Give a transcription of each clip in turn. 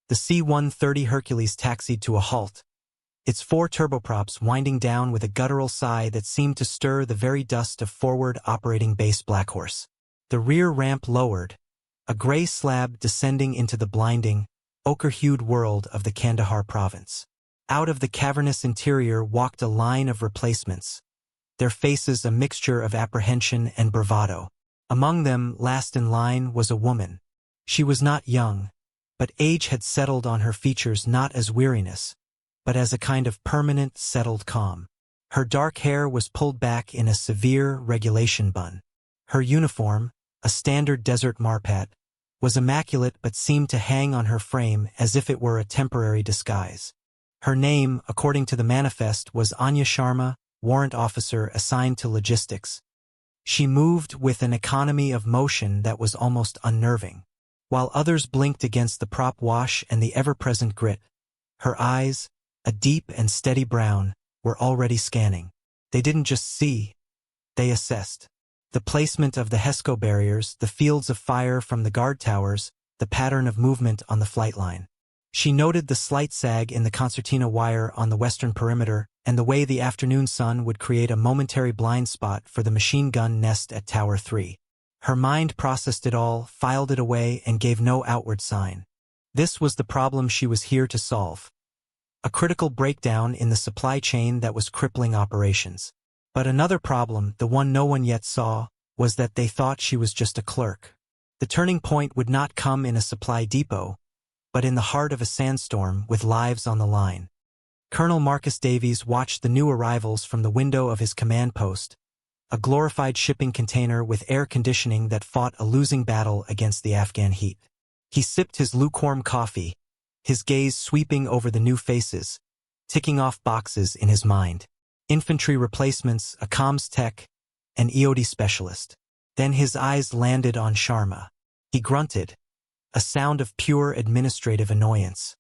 The C-130 Hercules taxied to a halt, its 4 turboprops winding down with a guttural sigh that seemed to stir the very dust of forward operating base Blackhorse. The rear ramp lowered, a gray slab descending into the blinding, ochre-hued world of the Kandahar province. Out of the cavernous interior walked a line of replacements, their faces a mixture of apprehension and bravado. Among them, last in line, was a woman. She was not young, but age had settled on her features not as weariness, but as a kind of permanent, settled calm. Her dark hair was pulled back in a severe regulation bun. Her uniform, a standard desert marpat, was immaculate but seemed to hang on her frame as if it were a temporary disguise. Her name, according to the manifest, was Anya Sharma, warrant officer assigned to logistics. She moved with an economy of motion that was almost unnerving. While others blinked against the prop wash and the ever-present grit, her eyes, a deep and steady brown, were already scanning. They didn't just see, they assessed. The placement of the HESCO barriers, the fields of fire from the guard towers, the pattern of movement on the flight line. She noted the slight sag in the concertina wire on the western perimeter and the way the afternoon sun would create a momentary blind spot for the machine gun nest at Tower 3. Her mind processed it all, filed it away, and gave no outward sign. This was the problem she was here to solve. A critical breakdown in the supply chain that was crippling operations. But another problem, the one no one yet saw, was that they thought she was just a clerk. The turning point would not come in a supply depot, but in the heart of a sandstorm with lives on the line. Colonel Marcus Davies watched the new arrivals from the window of his command post, a glorified shipping container with air conditioning that fought a losing battle against the Afghan heat. He sipped his lukewarm coffee, his gaze sweeping over the new faces, ticking off boxes in his mind. Infantry replacements, a comms tech, an EOD specialist. Then his eyes landed on Sharma. He grunted, a sound of pure administrative annoyance.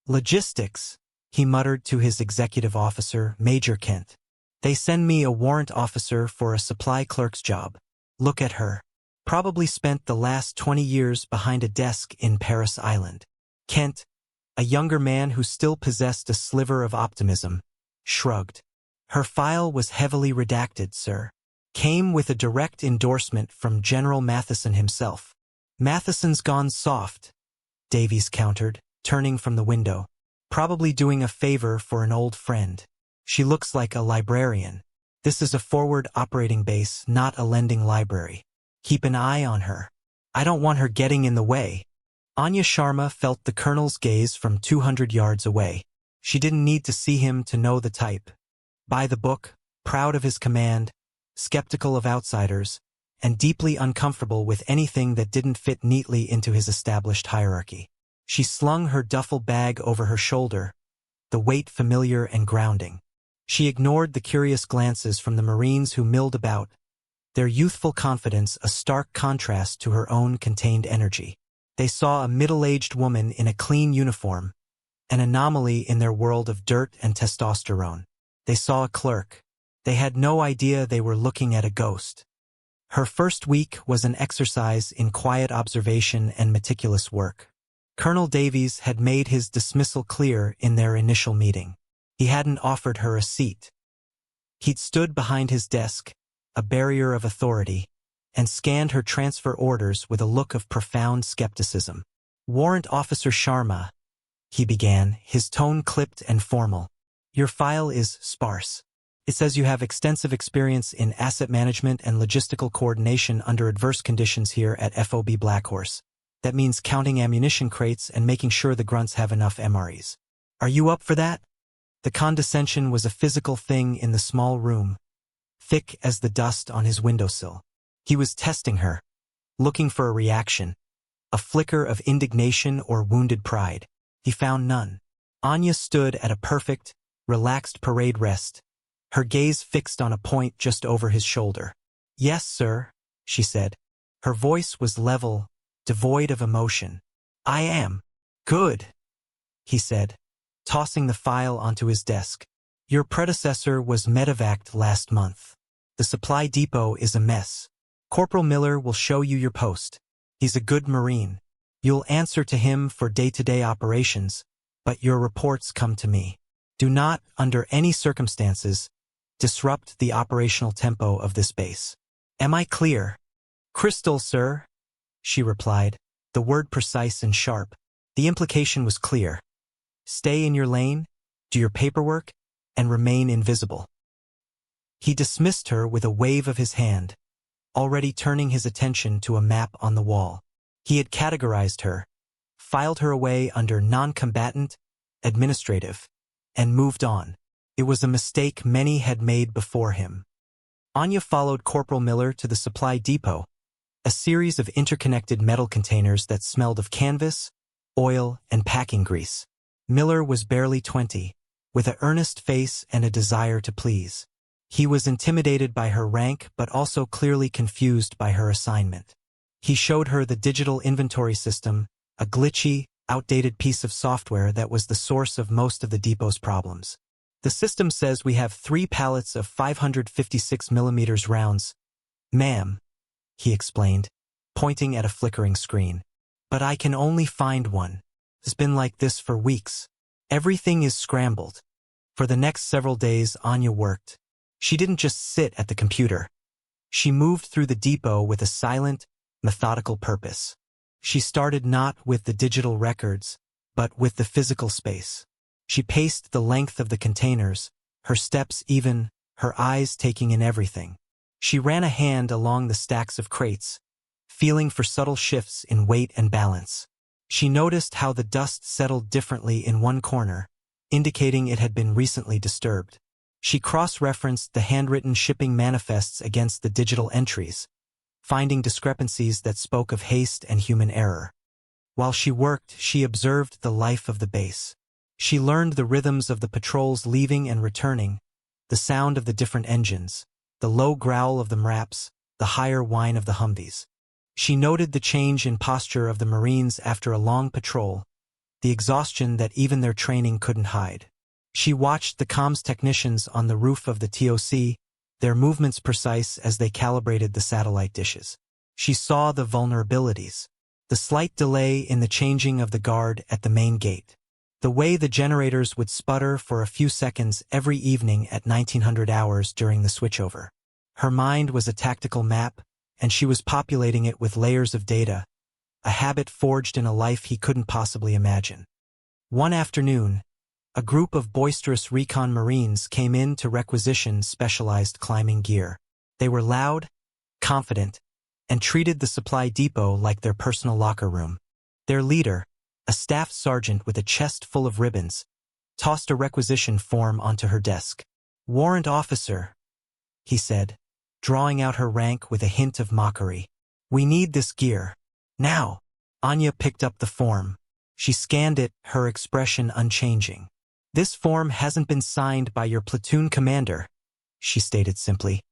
Logistics, he muttered to his executive officer, Major Kent. They send me a warrant officer for a supply clerk's job. Look at her. Probably spent the last 20 years behind a desk in Paris Island. Kent, a younger man who still possessed a sliver of optimism, shrugged. Her file was heavily redacted, sir. Came with a direct endorsement from General Matheson himself. Matheson's gone soft, Davies countered, turning from the window. Probably doing a favor for an old friend. She looks like a librarian. This is a forward operating base, not a lending library. Keep an eye on her. I don't want her getting in the way. Anya Sharma felt the colonel's gaze from 200 yards away. She didn't need to see him to know the type. By the book, proud of his command, skeptical of outsiders, and deeply uncomfortable with anything that didn't fit neatly into his established hierarchy. She slung her duffel bag over her shoulder, the weight familiar and grounding. She ignored the curious glances from the Marines who milled about, their youthful confidence a stark contrast to her own contained energy. They saw a middle-aged woman in a clean uniform, an anomaly in their world of dirt and testosterone. They saw a clerk. They had no idea they were looking at a ghost. Her first week was an exercise in quiet observation and meticulous work. Colonel Davies had made his dismissal clear in their initial meeting. He hadn't offered her a seat. He'd stood behind his desk, a barrier of authority, and scanned her transfer orders with a look of profound skepticism. Warrant Officer Sharma, he began, his tone clipped and formal. Your file is sparse. It says you have extensive experience in asset management and logistical coordination under adverse conditions here at FOB Blackhorse. That means counting ammunition crates and making sure the grunts have enough MREs. Are you up for that? The condescension was a physical thing in the small room, thick as the dust on his windowsill. He was testing her, looking for a reaction, a flicker of indignation or wounded pride. He found none. Anya stood at a perfect, relaxed parade rest, her gaze fixed on a point just over his shoulder. Yes, sir, she said. Her voice was level, devoid of emotion. I am. Good, he said, tossing the file onto his desk. Your predecessor was medevaced last month. The supply depot is a mess. Corporal Miller will show you your post. He's a good Marine. You'll answer to him for day-to-day operations, but your reports come to me. Do not, under any circumstances, disrupt the operational tempo of this base. Am I clear? Crystal, sir, she replied, the word precise and sharp. The implication was clear. Stay in your lane, do your paperwork, and remain invisible. He dismissed her with a wave of his hand, already turning his attention to a map on the wall. He had categorized her, filed her away under non-combatant, administrative, and moved on. It was a mistake many had made before him. Anya followed Corporal Miller to the supply depot, a series of interconnected metal containers that smelled of canvas, oil, and packing grease. Miller was barely 20, with an earnest face and a desire to please. He was intimidated by her rank but also clearly confused by her assignment. He showed her the digital inventory system, a glitchy, outdated piece of software that was the source of most of the depot's problems. The system says we have 3 pallets of 556mm rounds. Ma'am, he explained, pointing at a flickering screen. But I can only find one. It's been like this for weeks. Everything is scrambled. For the next several days, Anya worked. She didn't just sit at the computer. She moved through the depot with a silent, methodical purpose. She started not with the digital records, but with the physical space. She paced the length of the containers, her steps even, her eyes taking in everything. She ran a hand along the stacks of crates, feeling for subtle shifts in weight and balance. She noticed how the dust settled differently in one corner, indicating it had been recently disturbed. She cross-referenced the handwritten shipping manifests against the digital entries, finding discrepancies that spoke of haste and human error. While she worked, she observed the life of the base. She learned the rhythms of the patrols leaving and returning, the sound of the different engines, the low growl of the MRAPs, the higher whine of the Humvees. She noted the change in posture of the Marines after a long patrol, the exhaustion that even their training couldn't hide. She watched the comms technicians on the roof of the TOC, their movements precise as they calibrated the satellite dishes. She saw the vulnerabilities, the slight delay in the changing of the guard at the main gate, the way the generators would sputter for a few seconds every evening at 1900 hours during the switchover. Her mind was a tactical map, and she was populating it with layers of data, a habit forged in a life he couldn't possibly imagine. One afternoon, a group of boisterous recon Marines came in to requisition specialized climbing gear. They were loud, confident, and treated the supply depot like their personal locker room. Their leader, a staff sergeant with a chest full of ribbons, tossed a requisition form onto her desk. "Warrant officer," he said, drawing out her rank with a hint of mockery. "We need this gear. Now." Anya picked up the form. She scanned it, her expression unchanging. "This form hasn't been signed by your platoon commander," she stated simply.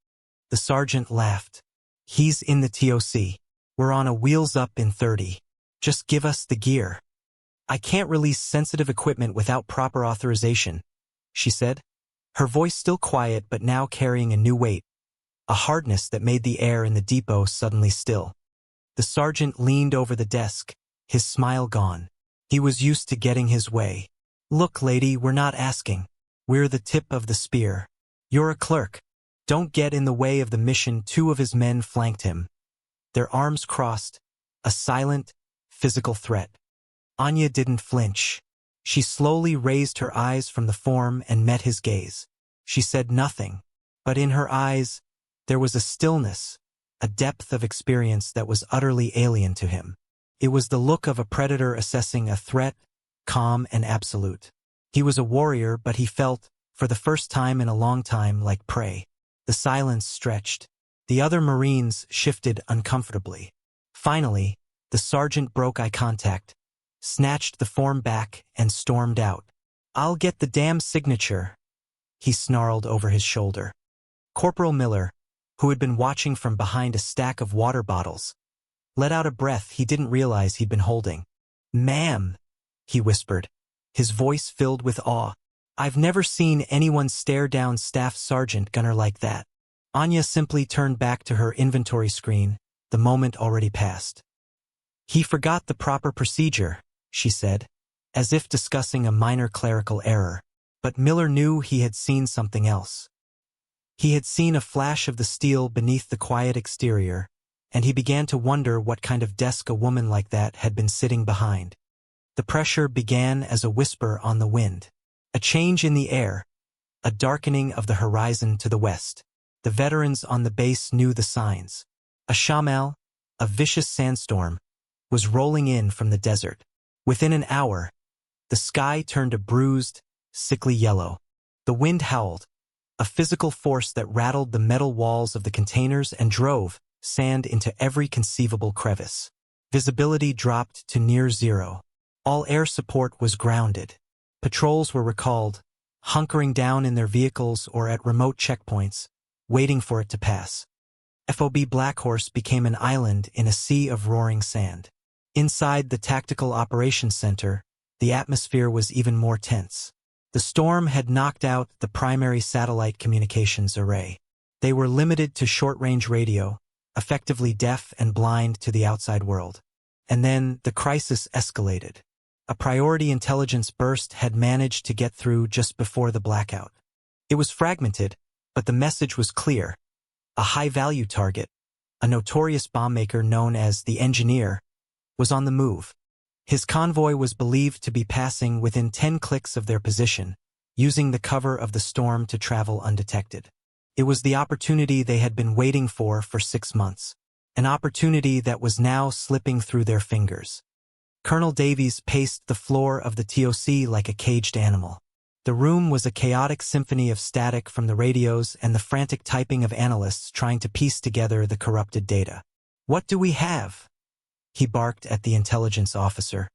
The sergeant laughed. "He's in the TOC. We're on a wheels up in 30. Just give us the gear." "I can't release sensitive equipment without proper authorization," she said, her voice still quiet but now carrying a new weight, a hardness that made the air in the depot suddenly still. The sergeant leaned over the desk, his smile gone. He was used to getting his way. "Look, lady, we're not asking. We're the tip of the spear. You're a clerk. Don't get in the way of the mission." Two of his men flanked him, their arms crossed, a silent, physical threat. Anya didn't flinch. She slowly raised her eyes from the form and met his gaze. She said nothing, but in her eyes, there was a stillness, a depth of experience that was utterly alien to him. It was the look of a predator assessing a threat, calm and absolute. He was a warrior, but he felt, for the first time in a long time, like prey. The silence stretched. The other Marines shifted uncomfortably. Finally, the sergeant broke eye contact, snatched the form back, and stormed out. "I'll get the damn signature," he snarled over his shoulder. Corporal Miller, who had been watching from behind a stack of water bottles, let out a breath he didn't realize he'd been holding. "Ma'am," he whispered, his voice filled with awe. "I've never seen anyone stare down Staff Sergeant Gunner like that." Anya simply turned back to her inventory screen, the moment already passed. He forgot the proper procedure, she said, as if discussing a minor clerical error. But Miller knew he had seen something else. He had seen a flash of the steel beneath the quiet exterior, and he began to wonder what kind of desk a woman like that had been sitting behind. The pressure began as a whisper on the wind. A change in the air, a darkening of the horizon to the west. The veterans on the base knew the signs. A shamal, a vicious sandstorm, was rolling in from the desert. Within an hour, the sky turned a bruised, sickly yellow. The wind howled, a physical force that rattled the metal walls of the containers and drove sand into every conceivable crevice. Visibility dropped to near zero. All air support was grounded. Patrols were recalled, hunkering down in their vehicles or at remote checkpoints, waiting for it to pass. FOB Blackhorse became an island in a sea of roaring sand. Inside the Tactical Operations Center, the atmosphere was even more tense. The storm had knocked out the primary satellite communications array. They were limited to short-range radio, effectively deaf and blind to the outside world. And then the crisis escalated. A priority intelligence burst had managed to get through just before the blackout. It was fragmented, but the message was clear. A high-value target, a notorious bombmaker known as the Engineer, was on the move. His convoy was believed to be passing within 10 clicks of their position, using the cover of the storm to travel undetected. It was the opportunity they had been waiting for 6 months, an opportunity that was now slipping through their fingers. Colonel Davies paced the floor of the TOC like a caged animal. The room was a chaotic symphony of static from the radios and the frantic typing of analysts trying to piece together the corrupted data. "What do we have?" he barked at the intelligence officer.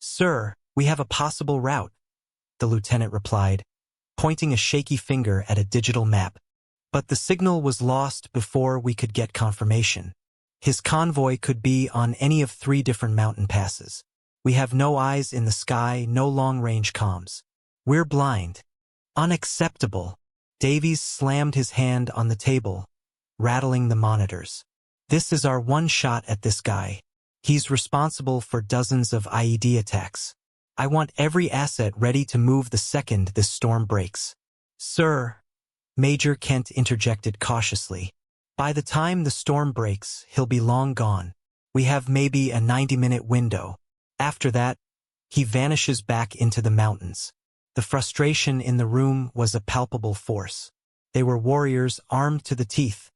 "Sir, we have a possible route," the lieutenant replied, pointing a shaky finger at a digital map. "But the signal was lost before we could get confirmation. His convoy could be on any of 3 different mountain passes. We have no eyes in the sky, no long-range comms. We're blind." "Unacceptable." Davies slammed his hand on the table, rattling the monitors. "This is our one shot at this guy. He's responsible for dozens of IED attacks. I want every asset ready to move the second this storm breaks." "Sir," Major Kent interjected cautiously, "by the time the storm breaks, he'll be long gone. We have maybe a 90-minute window. After that, he vanishes back into the mountains." The frustration in the room was a palpable force. They were warriors armed to the teeth,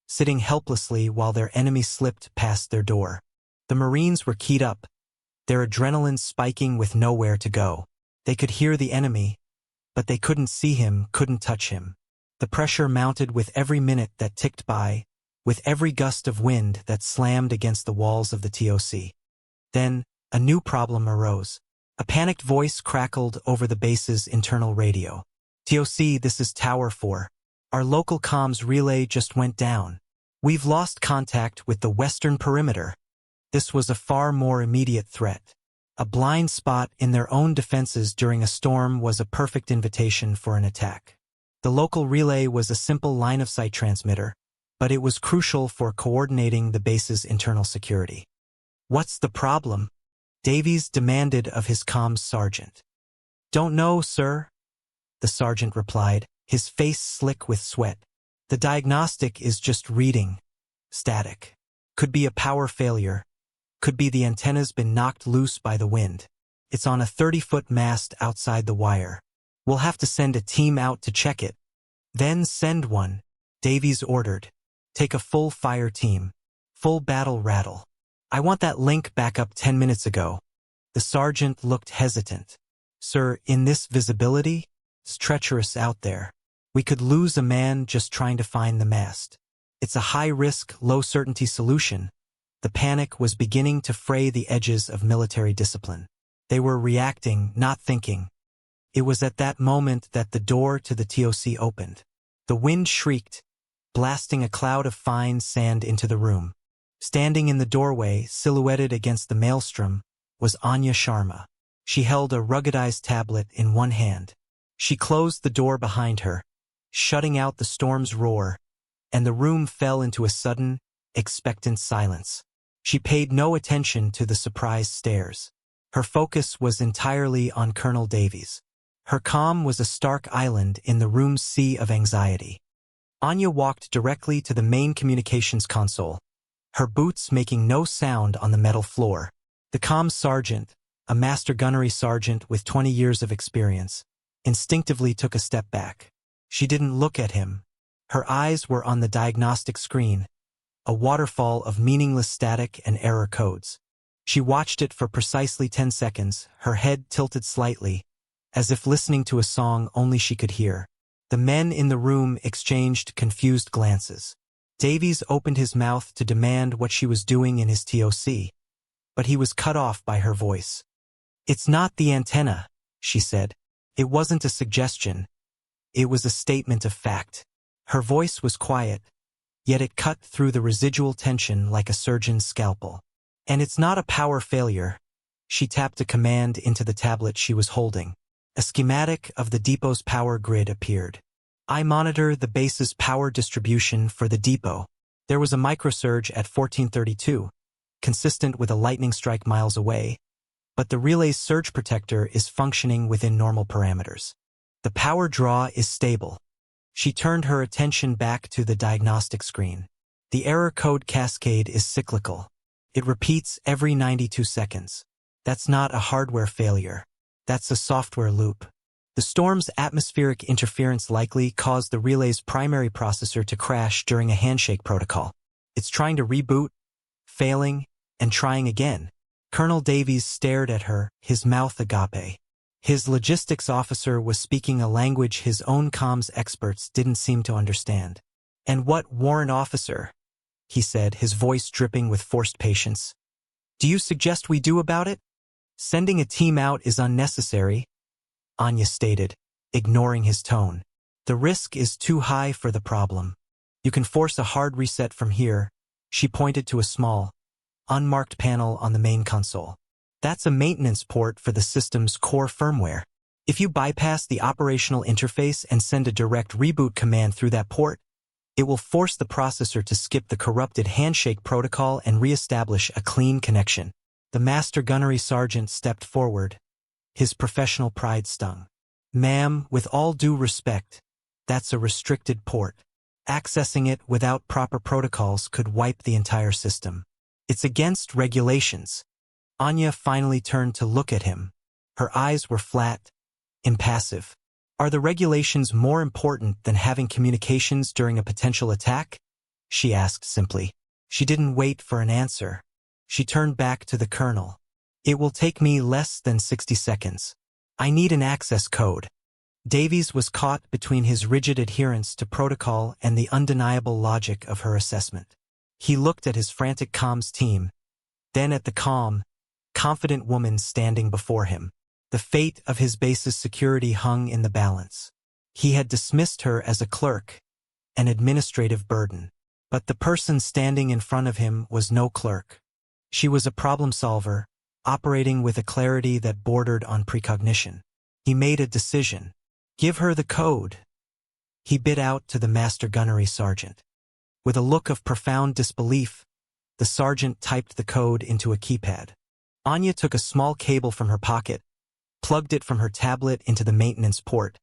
sitting helplessly while their enemy slipped past their door. The Marines were keyed up, their adrenaline spiking with nowhere to go. They could hear the enemy, but they couldn't see him, couldn't touch him. The pressure mounted with every minute that ticked by, with every gust of wind that slammed against the walls of the TOC. Then, a new problem arose. A panicked voice crackled over the base's internal radio. "TOC, this is Tower 4. Our local comms relay just went down. We've lost contact with the western perimeter." This was a far more immediate threat. A blind spot in their own defenses during a storm was a perfect invitation for an attack. The local relay was a simple line-of-sight transmitter, but it was crucial for coordinating the base's internal security. "What's the problem?" Davies demanded of his comms sergeant. "Don't know, sir," the sergeant replied, his face slick with sweat. "The diagnostic is just reading. Static. Could be a power failure. Could be the antenna's been knocked loose by the wind. It's on a 30-foot mast outside the wire. We'll have to send a team out to check it." "Then send one," Davies ordered. "Take a full fire team. Full battle rattle. I want that link back up 10 minutes ago." The sergeant looked hesitant. "Sir, in this visibility? It's treacherous out there. We could lose a man just trying to find the mast. It's a high-risk, low-certainty solution." The panic was beginning to fray the edges of military discipline. They were reacting, not thinking. It was at that moment that the door to the TOC opened. The wind shrieked, blasting a cloud of fine sand into the room. Standing in the doorway, silhouetted against the maelstrom, was Anya Sharma. She held a ruggedized tablet in one hand. She closed the door behind her, shutting out the storm's roar, and the room fell into a sudden, expectant silence. She paid no attention to the surprised stares. Her focus was entirely on Colonel Davies. Her calm was a stark island in the room's sea of anxiety. Anya walked directly to the main communications console, her boots making no sound on the metal floor. The comms sergeant, a master gunnery sergeant with 20 years of experience, instinctively took a step back. She didn't look at him. Her eyes were on the diagnostic screen, a waterfall of meaningless static and error codes. She watched it for precisely 10 seconds, her head tilted slightly, as if listening to a song only she could hear. The men in the room exchanged confused glances. Davies opened his mouth to demand what she was doing in his TOC, but he was cut off by her voice. "It's not the antenna," she said. It wasn't a suggestion. It was a statement of fact. Her voice was quiet, yet it cut through the residual tension like a surgeon's scalpel. "And it's not a power failure." She tapped a command into the tablet she was holding. A schematic of the depot's power grid appeared. "I monitor the base's power distribution for the depot." There was a microsurge at 1432, consistent with a lightning strike miles away, but the relay's surge protector is functioning within normal parameters. "The power draw is stable." She turned her attention back to the diagnostic screen. "The error code cascade is cyclical. It repeats every 92 seconds. That's not a hardware failure. That's a software loop. The storm's atmospheric interference likely caused the relay's primary processor to crash during a handshake protocol. It's trying to reboot, failing, and trying again." Colonel Davies stared at her, his mouth agape. His logistics officer was speaking a language his own comms experts didn't seem to understand. "And what, warrant officer?" he said, his voice dripping with forced patience. "Do you suggest we do about it?" "Sending a team out is unnecessary," Anya stated, ignoring his tone. "The risk is too high for the problem. You can force a hard reset from here." She pointed to a small, unmarked panel on the main console. "That's a maintenance port for the system's core firmware. If you bypass the operational interface and send a direct reboot command through that port, it will force the processor to skip the corrupted handshake protocol and re-establish a clean connection." The master gunnery sergeant stepped forward. His professional pride stung. "Ma'am, with all due respect, that's a restricted port. Accessing it without proper protocols could wipe the entire system. It's against regulations." Anya finally turned to look at him. Her eyes were flat, impassive. "Are the regulations more important than having communications during a potential attack?" she asked simply. She didn't wait for an answer. She turned back to the colonel. "It will take me less than 60 seconds. I need an access code." Davies was caught between his rigid adherence to protocol and the undeniable logic of her assessment. He looked at his frantic comms team, then at the calm, confident woman standing before him. The fate of his base's security hung in the balance. He had dismissed her as a clerk, an administrative burden. But the person standing in front of him was no clerk. She was a problem solver, operating with a clarity that bordered on precognition. He made a decision. "Give her the code," he bid out to the master gunnery sergeant. With a look of profound disbelief, the sergeant typed the code into a keypad. Anya took a small cable from her pocket, plugged it from her tablet into the maintenance port,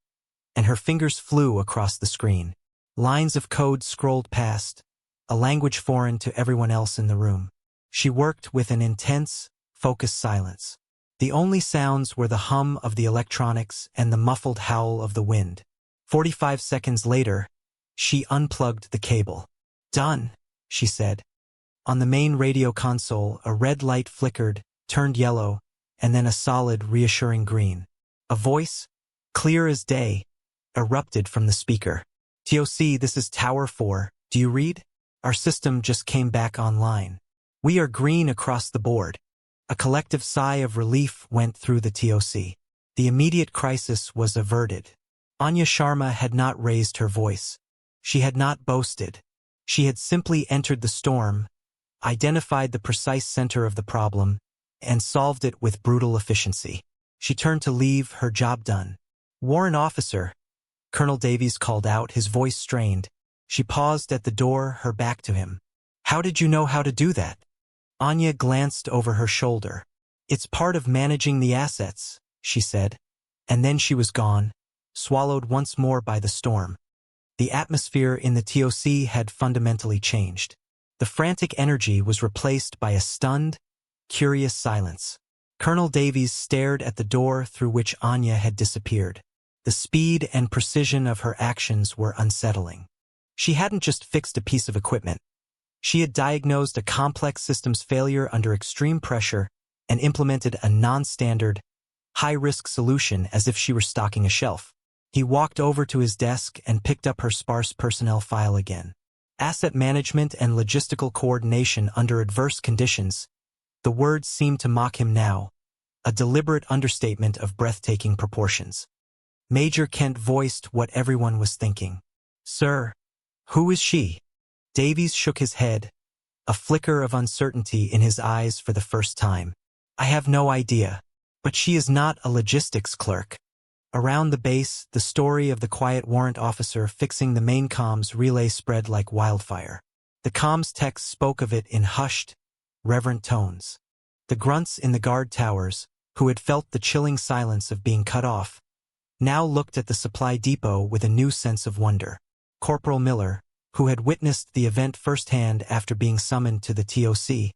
and her fingers flew across the screen. Lines of code scrolled past, a language foreign to everyone else in the room. She worked with an intense, focused silence. The only sounds were the hum of the electronics and the muffled howl of the wind. 45 seconds later, she unplugged the cable. "Done," she said. On the main radio console, a red light flickered, turned yellow, and then a solid, reassuring green. A voice, clear as day, erupted from the speaker. "TOC, this is Tower 4. Do you read? Our system just came back online. We are green across the board." A collective sigh of relief went through the TOC. The immediate crisis was averted. Anya Sharma had not raised her voice. She had not boasted. She had simply entered the storm, identified the precise center of the problem, and solved it with brutal efficiency. She turned to leave, her job done. "Warrant officer," Colonel Davies called out, his voice strained. She paused at the door, her back to him. "How did you know how to do that?" Anya glanced over her shoulder. "It's part of managing the assets," she said. And then she was gone, swallowed once more by the storm. The atmosphere in the TOC had fundamentally changed. The frantic energy was replaced by a stunned, curious silence. Colonel Davies stared at the door through which Anya had disappeared. The speed and precision of her actions were unsettling. She hadn't just fixed a piece of equipment. She had diagnosed a complex systems failure under extreme pressure and implemented a non-standard, high-risk solution as if she were stocking a shelf. He walked over to his desk and picked up her sparse personnel file again. Asset management and logistical coordination under adverse conditions. The words seemed to mock him now, a deliberate understatement of breathtaking proportions. Major Kent voiced what everyone was thinking. "Sir, who is she?" Davies shook his head, a flicker of uncertainty in his eyes for the first time. "I have no idea, but she is not a logistics clerk." Around the base, the story of the quiet warrant officer fixing the main comms relay spread like wildfire. The comms text spoke of it in hushed, reverent tones. The grunts in the guard towers, who had felt the chilling silence of being cut off, now looked at the supply depot with a new sense of wonder. Corporal Miller, who had witnessed the event firsthand after being summoned to the TOC,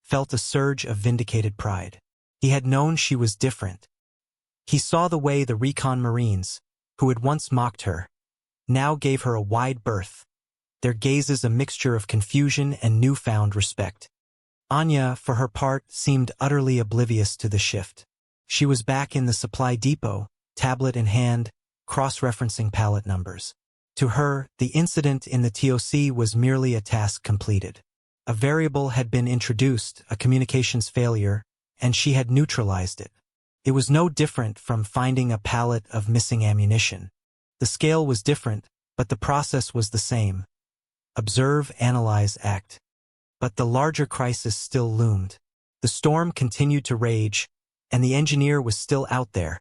felt a surge of vindicated pride. He had known she was different. He saw the way the recon Marines, who had once mocked her, now gave her a wide berth, their gazes a mixture of confusion and newfound respect. Anya, for her part, seemed utterly oblivious to the shift. She was back in the supply depot, tablet in hand, cross-referencing pallet numbers. To her, the incident in the TOC was merely a task completed. A variable had been introduced, a communications failure, and she had neutralized it. It was no different from finding a pallet of missing ammunition. The scale was different, but the process was the same. Observe, analyze, act. But the larger crisis still loomed. The storm continued to rage, and the engineer was still out there,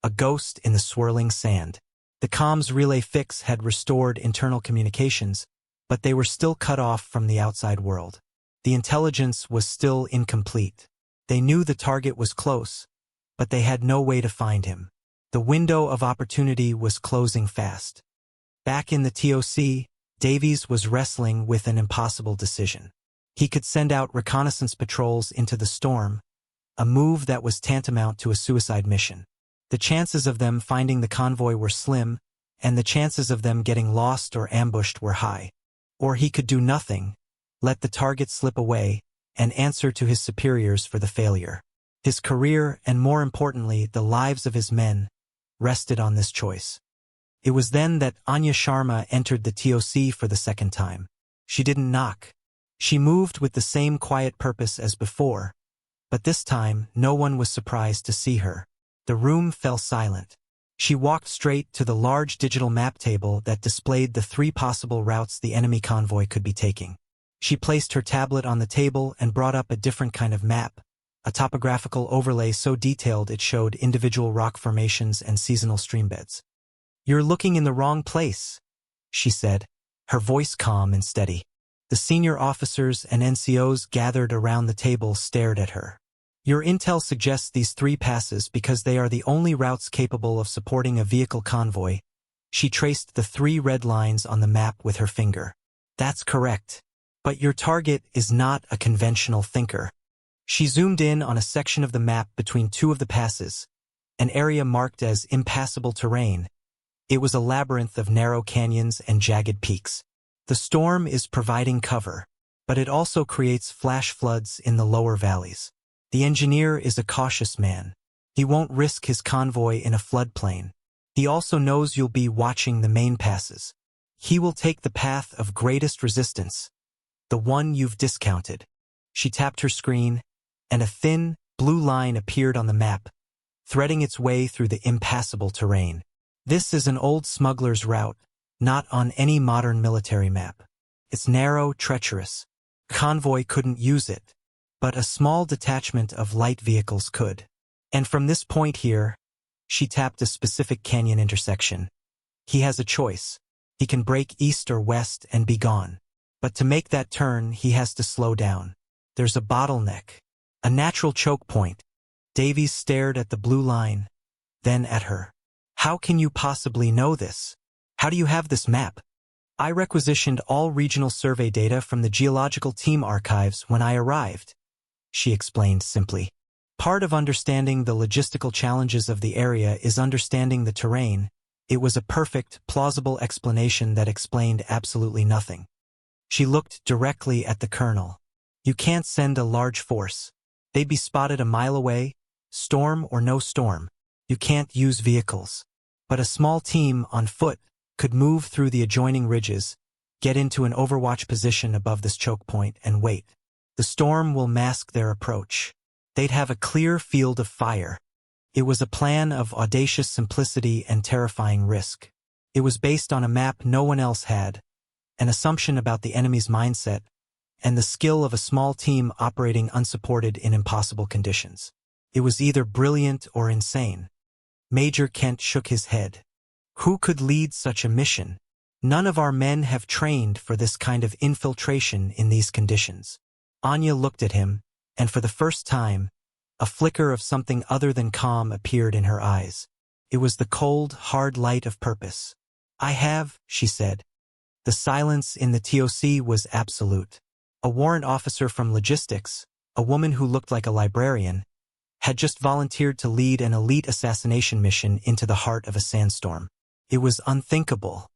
a ghost in the swirling sand. The comms relay fix had restored internal communications, but they were still cut off from the outside world. The intelligence was still incomplete. They knew the target was close, but they had no way to find him. The window of opportunity was closing fast. Back in the TOC, Davies was wrestling with an impossible decision. He could send out reconnaissance patrols into the storm, a move that was tantamount to a suicide mission. The chances of them finding the convoy were slim, and the chances of them getting lost or ambushed were high. Or he could do nothing, let the target slip away, and answer to his superiors for the failure. His career, and more importantly, the lives of his men, rested on this choice. It was then that Anya Sharma entered the TOC for the second time. She didn't knock. She moved with the same quiet purpose as before, but this time no one was surprised to see her. The room fell silent. She walked straight to the large digital map table that displayed the 3 possible routes the enemy convoy could be taking. She placed her tablet on the table and brought up a different kind of map, a topographical overlay so detailed it showed individual rock formations and seasonal streambeds. "You're looking in the wrong place," she said, her voice calm and steady. The senior officers and NCOs gathered around the table stared at her. "Your intel suggests these 3 passes because they are the only routes capable of supporting a vehicle convoy." She traced the 3 red lines on the map with her finger. "That's correct. But your target is not a conventional thinker." She zoomed in on a section of the map between 2 of the passes, an area marked as impassable terrain. It was a labyrinth of narrow canyons and jagged peaks. The storm is providing cover, but it also creates flash floods in the lower valleys. The engineer is a cautious man. He won't risk his convoy in a floodplain. He also knows you'll be watching the main passes. He will take the path of greatest resistance, the one you've discounted. She tapped her screen, and a thin, blue line appeared on the map, threading its way through the impassable terrain. This is an old smuggler's route, not on any modern military map. It's narrow, treacherous. A convoy couldn't use it, but a small detachment of light vehicles could. And from this point here, she tapped a specific canyon intersection. He has a choice. He can break east or west and be gone. But to make that turn, he has to slow down. There's a bottleneck. A natural choke point. Davies stared at the blue line, then at her. How can you possibly know this? How do you have this map? I requisitioned all regional survey data from the geological team archives when I arrived, she explained simply. Part of understanding the logistical challenges of the area is understanding the terrain. It was a perfect, plausible explanation that explained absolutely nothing. She looked directly at the colonel. You can't send a large force. They'd be spotted a mile away, storm or no storm. You can't use vehicles. But a small team on foot could move through the adjoining ridges, get into an overwatch position above this choke point, and wait. The storm will mask their approach. They'd have a clear field of fire. It was a plan of audacious simplicity and terrifying risk. It was based on a map no one else had, an assumption about the enemy's mindset, and the skill of a small team operating unsupported in impossible conditions. It was either brilliant or insane. Major Kent shook his head. Who could lead such a mission? None of our men have trained for this kind of infiltration in these conditions. Anya looked at him, and for the first time, a flicker of something other than calm appeared in her eyes. It was the cold, hard light of purpose. I have, she said. The silence in the TOC was absolute. A warrant officer from logistics, a woman who looked like a librarian, had just volunteered to lead an elite assassination mission into the heart of a sandstorm. It was unthinkable.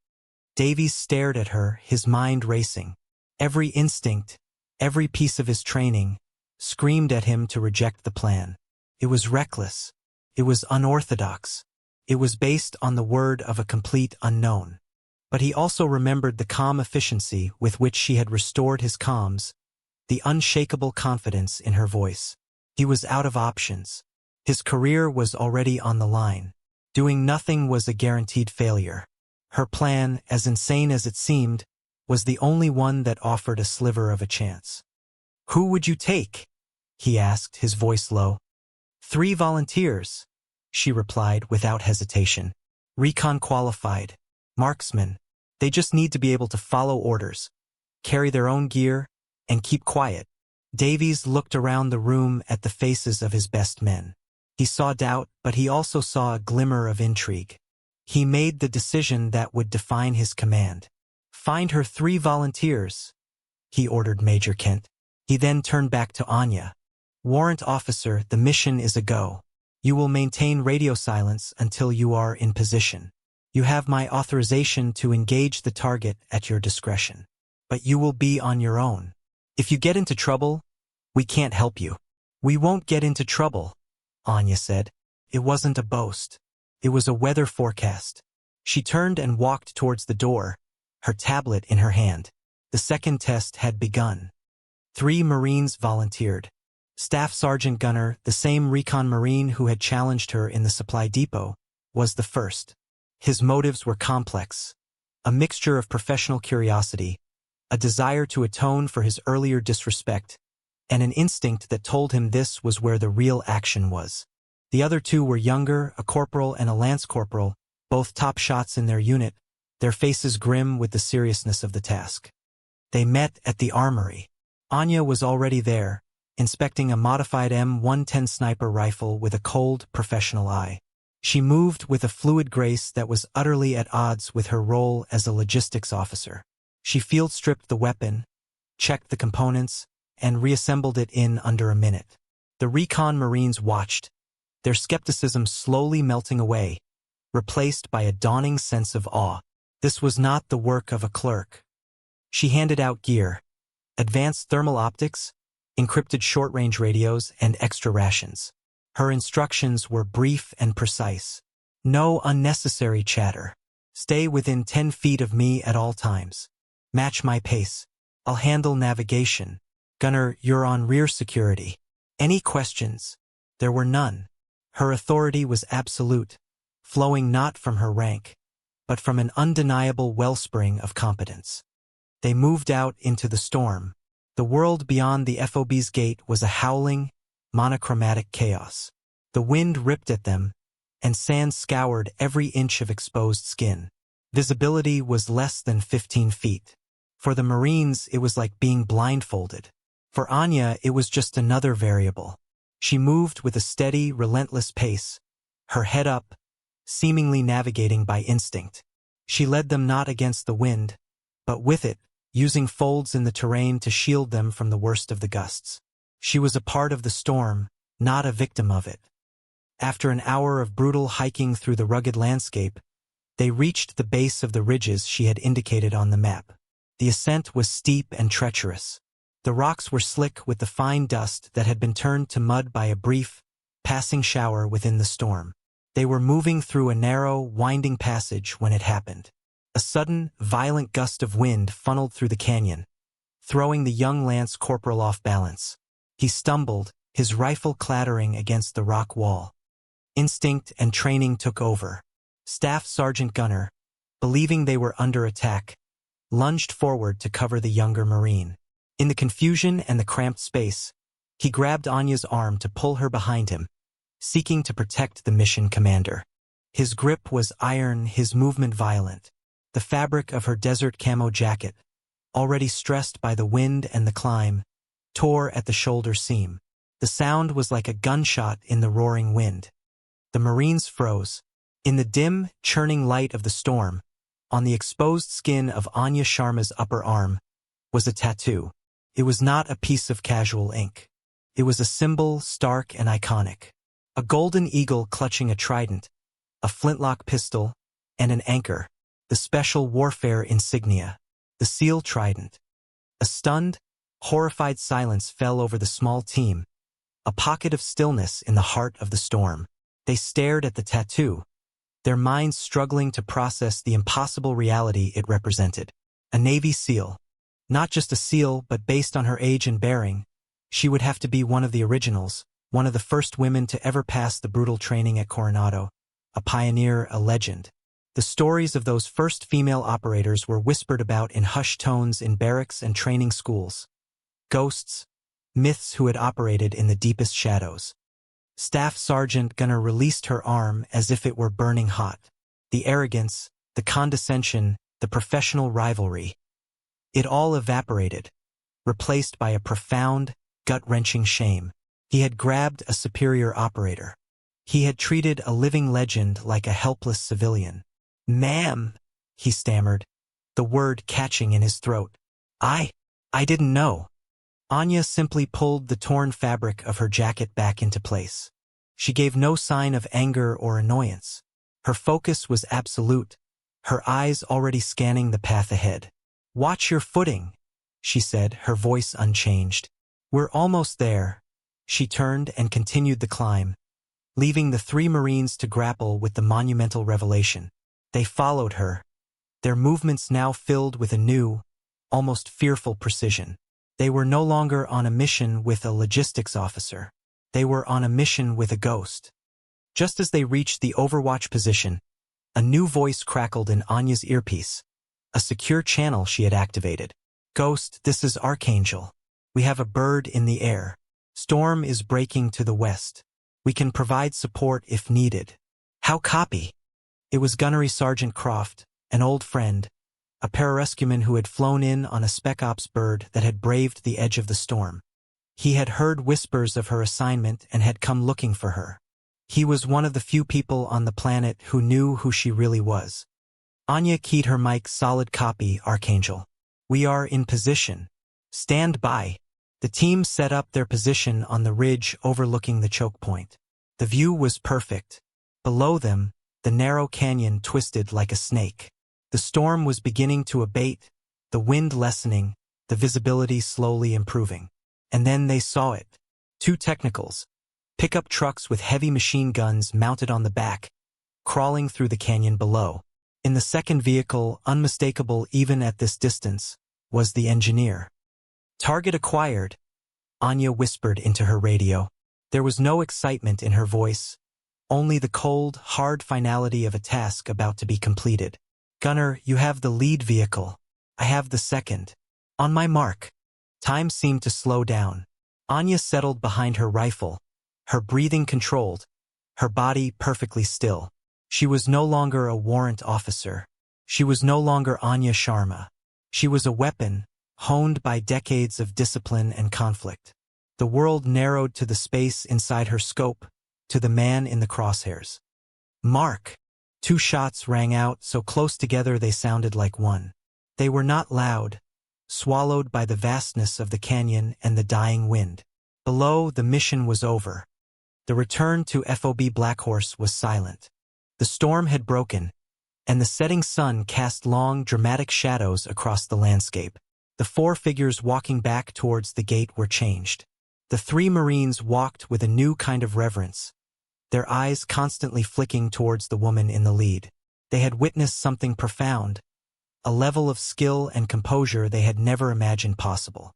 Davies stared at her, his mind racing. Every instinct, every piece of his training, screamed at him to reject the plan. It was reckless. It was unorthodox. It was based on the word of a complete unknown. But he also remembered the calm efficiency with which she had restored his comms, the unshakable confidence in her voice. He was out of options. His career was already on the line. Doing nothing was a guaranteed failure. Her plan, as insane as it seemed, was the only one that offered a sliver of a chance. Who would you take? He asked, his voice low. 3 volunteers, she replied without hesitation. Recon qualified. Marksmen. They just need to be able to follow orders, carry their own gear, and keep quiet. Davies looked around the room at the faces of his best men. He saw doubt, but he also saw a glimmer of intrigue. He made the decision that would define his command. Find her 3 volunteers, he ordered Major Kent. He then turned back to Anya. Warrant officer, the mission is a go. You will maintain radio silence until you are in position. You have my authorization to engage the target at your discretion. But you will be on your own. If you get into trouble, we can't help you. We won't get into trouble, Anya said. It wasn't a boast. It was a weather forecast. She turned and walked towards the door, her tablet in her hand. The second test had begun. 3 Marines volunteered. Staff Sergeant Gunner, the same recon Marine who had challenged her in the supply depot, was the first. His motives were complex. A mixture of professional curiosity, a desire to atone for his earlier disrespect, and an instinct that told him this was where the real action was. The other 2 were younger, a corporal and a lance corporal, both top shots in their unit, their faces grim with the seriousness of the task. They met at the armory. Anya was already there, inspecting a modified M110 sniper rifle with a cold, professional eye. She moved with a fluid grace that was utterly at odds with her role as a logistics officer. She field-stripped the weapon, checked the components, and reassembled it in under a minute. The recon Marines watched, their skepticism slowly melting away, replaced by a dawning sense of awe. This was not the work of a clerk. She handed out gear, advanced thermal optics, encrypted short-range radios, and extra rations. Her instructions were brief and precise. No unnecessary chatter. Stay within 10 feet of me at all times. Match my pace. I'll handle navigation. Gunner, you're on rear security. Any questions? There were none. Her authority was absolute, flowing not from her rank, but from an undeniable wellspring of competence. They moved out into the storm. The world beyond the FOB's gate was a howling, monochromatic chaos. The wind ripped at them, and sand scoured every inch of exposed skin. Visibility was less than 15 feet. For the Marines, it was like being blindfolded. For Anya, it was just another variable. She moved with a steady, relentless pace, her head up, seemingly navigating by instinct. She led them not against the wind, but with it, using folds in the terrain to shield them from the worst of the gusts. She was a part of the storm, not a victim of it. After an hour of brutal hiking through the rugged landscape, they reached the base of the ridges she had indicated on the map. The ascent was steep and treacherous. The rocks were slick with the fine dust that had been turned to mud by a brief, passing shower within the storm. They were moving through a narrow, winding passage when it happened. A sudden, violent gust of wind funneled through the canyon, throwing the young lance corporal off balance. He stumbled, his rifle clattering against the rock wall. Instinct and training took over. Staff Sergeant Gunner, believing they were under attack, lunged forward to cover the younger Marine. In the confusion and the cramped space, he grabbed Anya's arm to pull her behind him, seeking to protect the mission commander. His grip was iron, his movement violent. The fabric of her desert camo jacket, already stressed by the wind and the climb, tore at the shoulder seam. The sound was like a gunshot in the roaring wind. The Marines froze. In the dim, churning light of the storm, on the exposed skin of Anya Sharma's upper arm, was a tattoo. It was not a piece of casual ink. It was a symbol, stark and iconic. A golden eagle clutching a trident, a flintlock pistol, and an anchor, the special warfare insignia, the seal trident. A stunned, horrified silence fell over the small team, a pocket of stillness in the heart of the storm. They stared at the tattoo, their minds struggling to process the impossible reality it represented. A Navy SEAL. Not just a SEAL, but based on her age and bearing, she would have to be one of the originals, one of the first women to ever pass the brutal training at Coronado, a pioneer, a legend. The stories of those first female operators were whispered about in hushed tones in barracks and training schools. Ghosts, myths who had operated in the deepest shadows. Staff Sergeant Gunner released her arm as if it were burning hot. The arrogance, the condescension, the professional rivalry. It all evaporated, replaced by a profound, gut-wrenching shame. He had grabbed a superior operator. He had treated a living legend like a helpless civilian. "Ma'am," he stammered, the word catching in his throat. I didn't know." Anya simply pulled the torn fabric of her jacket back into place. She gave no sign of anger or annoyance. Her focus was absolute, her eyes already scanning the path ahead. "Watch your footing," she said, her voice unchanged. "We're almost there." She turned and continued the climb, leaving the three Marines to grapple with the monumental revelation. They followed her, their movements now filled with a new, almost fearful precision. They were no longer on a mission with a logistics officer. They were on a mission with a ghost. Just as they reached the overwatch position, a new voice crackled in Anya's earpiece, a secure channel she had activated. "Ghost, this is Archangel. We have a bird in the air. Storm is breaking to the west. We can provide support if needed. How copy?" It was Gunnery Sergeant Croft, an old friend, a pararescueman who had flown in on a Spec Ops bird that had braved the edge of the storm. He had heard whispers of her assignment and had come looking for her. He was one of the few people on the planet who knew who she really was. Anya keyed her mic. "Solid copy, Archangel. We are in position. Stand by." The team set up their position on the ridge overlooking the choke point. The view was perfect. Below them, the narrow canyon twisted like a snake. The storm was beginning to abate, the wind lessening, the visibility slowly improving. And then they saw it. Two technicals, pickup trucks with heavy machine guns mounted on the back, crawling through the canyon below. In the second vehicle, unmistakable even at this distance, was the engineer. "Target acquired," Anya whispered into her radio. There was no excitement in her voice, only the cold, hard finality of a task about to be completed. "Gunner, you have the lead vehicle. I have the second. On my mark." Time seemed to slow down. Anya settled behind her rifle, her breathing controlled, her body perfectly still. She was no longer a warrant officer. She was no longer Anya Sharma. She was a weapon, honed by decades of discipline and conflict. The world narrowed to the space inside her scope, to the man in the crosshairs. Mark! 2 shots rang out so close together they sounded like one. They were not loud, swallowed by the vastness of the canyon and the dying wind. Below, the mission was over. The return to FOB Blackhorse was silent. The storm had broken, and the setting sun cast long, dramatic shadows across the landscape. The 4 figures walking back towards the gate were changed. The 3 Marines walked with a new kind of reverence, their eyes constantly flicking towards the woman in the lead. They had witnessed something profound, a level of skill and composure they had never imagined possible.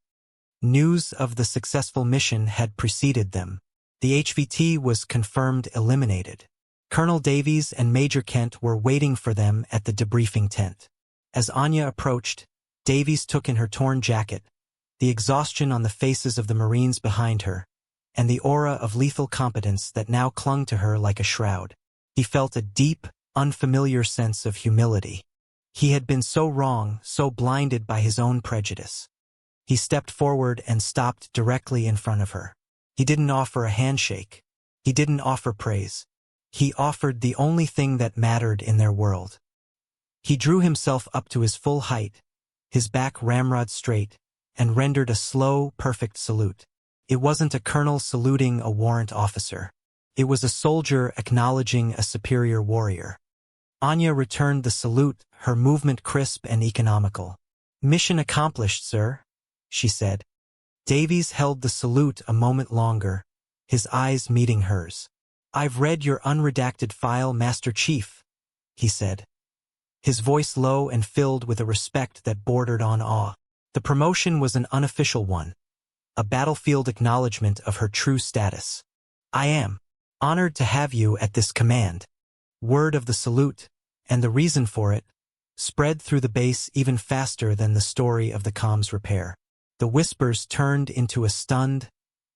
News of the successful mission had preceded them. The HVT was confirmed eliminated. Colonel Davies and Major Kent were waiting for them at the debriefing tent. As Anya approached, Davies took in her torn jacket, the exhaustion on the faces of the Marines behind her, and the aura of lethal competence that now clung to her like a shroud. He felt a deep, unfamiliar sense of humility. He had been so wrong, so blinded by his own prejudice. He stepped forward and stopped directly in front of her. He didn't offer a handshake. He didn't offer praise. He offered the only thing that mattered in their world. He drew himself up to his full height, his back ramrod straight, and rendered a slow, perfect salute. It wasn't a colonel saluting a warrant officer. It was a soldier acknowledging a superior warrior. Anya returned the salute, her movement crisp and economical. "Mission accomplished, sir," she said. Davies held the salute a moment longer, his eyes meeting hers. "I've read your unredacted file, Master Chief," he said, his voice low and filled with a respect that bordered on awe. The promotion was an unofficial one, a battlefield acknowledgement of her true status. "I am honored to have you at this command." Word of the salute, and the reason for it, spread through the base even faster than the story of the comms repair. The whispers turned into a stunned,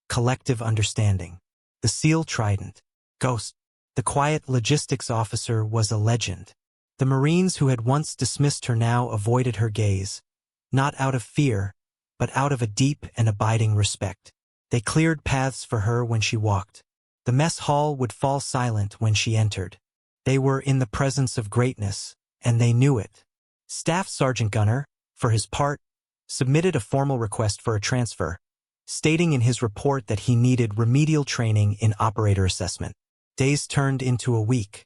collective understanding. The SEAL Trident, Ghost, the quiet logistics officer, was a legend. The Marines who had once dismissed her now avoided her gaze, not out of fear, but out of a deep and abiding respect. They cleared paths for her when she walked. The mess hall would fall silent when she entered. They were in the presence of greatness, and they knew it. Staff Sergeant Gunner, for his part, submitted a formal request for a transfer, stating in his report that he needed remedial training in operator assessment. Days turned into a week.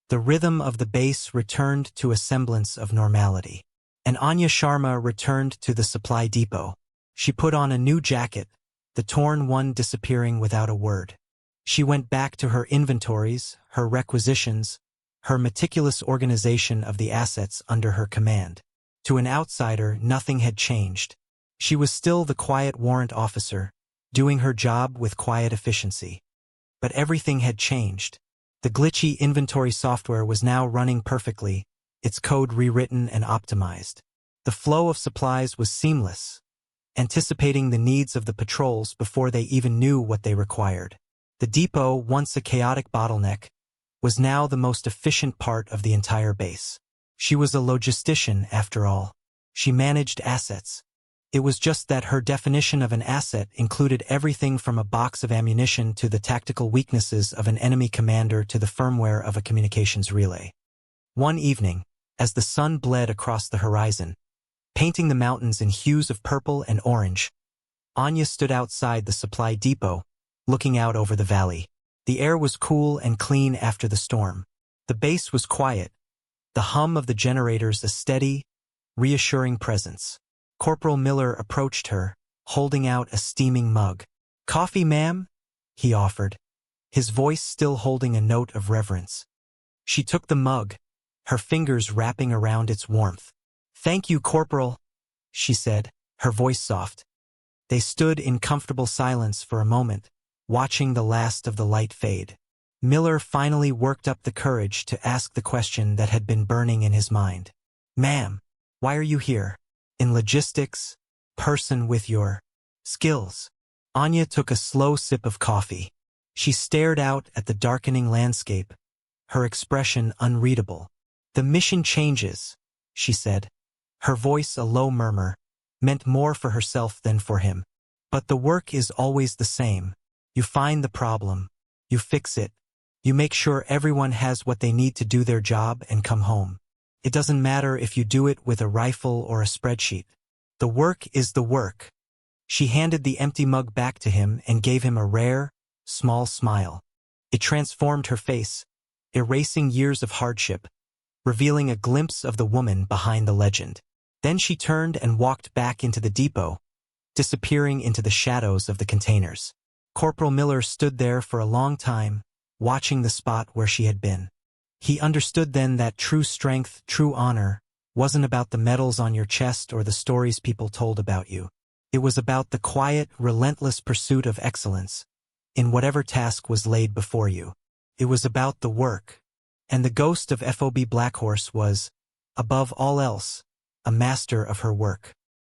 The rhythm of the base returned to a semblance of normality. And Anya Sharma returned to the supply depot. She put on a new jacket, the torn one disappearing without a word. She went back to her inventories, her requisitions, her meticulous organization of the assets under her command. To an outsider, nothing had changed. She was still the quiet warrant officer, doing her job with quiet efficiency. But everything had changed. The glitchy inventory software was now running perfectly, its code rewritten and optimized. The flow of supplies was seamless, anticipating the needs of the patrols before they even knew what they required. The depot, once a chaotic bottleneck, was now the most efficient part of the entire base. She was a logistician, after all. She managed assets. It was just that her definition of an asset included everything from a box of ammunition to the tactical weaknesses of an enemy commander to the firmware of a communications relay. One evening, as the sun bled across the horizon, painting the mountains in hues of purple and orange, Anya stood outside the supply depot, looking out over the valley. The air was cool and clean after the storm. The base was quiet, the hum of the generators a steady, reassuring presence. Corporal Miller approached her, holding out a steaming mug. "Coffee, ma'am?" he offered, his voice still holding a note of reverence. She took the mug, her fingers wrapping around its warmth. "Thank you, Corporal," she said, her voice soft. They stood in comfortable silence for a moment, watching the last of the light fade. Miller finally worked up the courage to ask the question that had been burning in his mind. "Ma'am, why are you here? In logistics, person with your skills." Anya took a slow sip of coffee. She stared out at the darkening landscape, her expression unreadable. "The mission changes," she said, her voice a low murmur, meant more for herself than for him. But the work is always the same. You find the problem. You fix it. You make sure everyone has what they need to do their job and come home. It doesn't matter if you do it with a rifle or a spreadsheet. The work is the work. She handed the empty mug back to him and gave him a rare, small smile. It transformed her face, erasing years of hardship, revealing a glimpse of the woman behind the legend. Then she turned and walked back into the depot, disappearing into the shadows of the containers. Corporal Miller stood there for a long time, watching the spot where she had been. He understood then that true strength, true honor, wasn't about the medals on your chest or the stories people told about you. It was about the quiet, relentless pursuit of excellence in whatever task was laid before you. It was about the work. And the ghost of FOB Blackhorse was, above all else, a master of her work.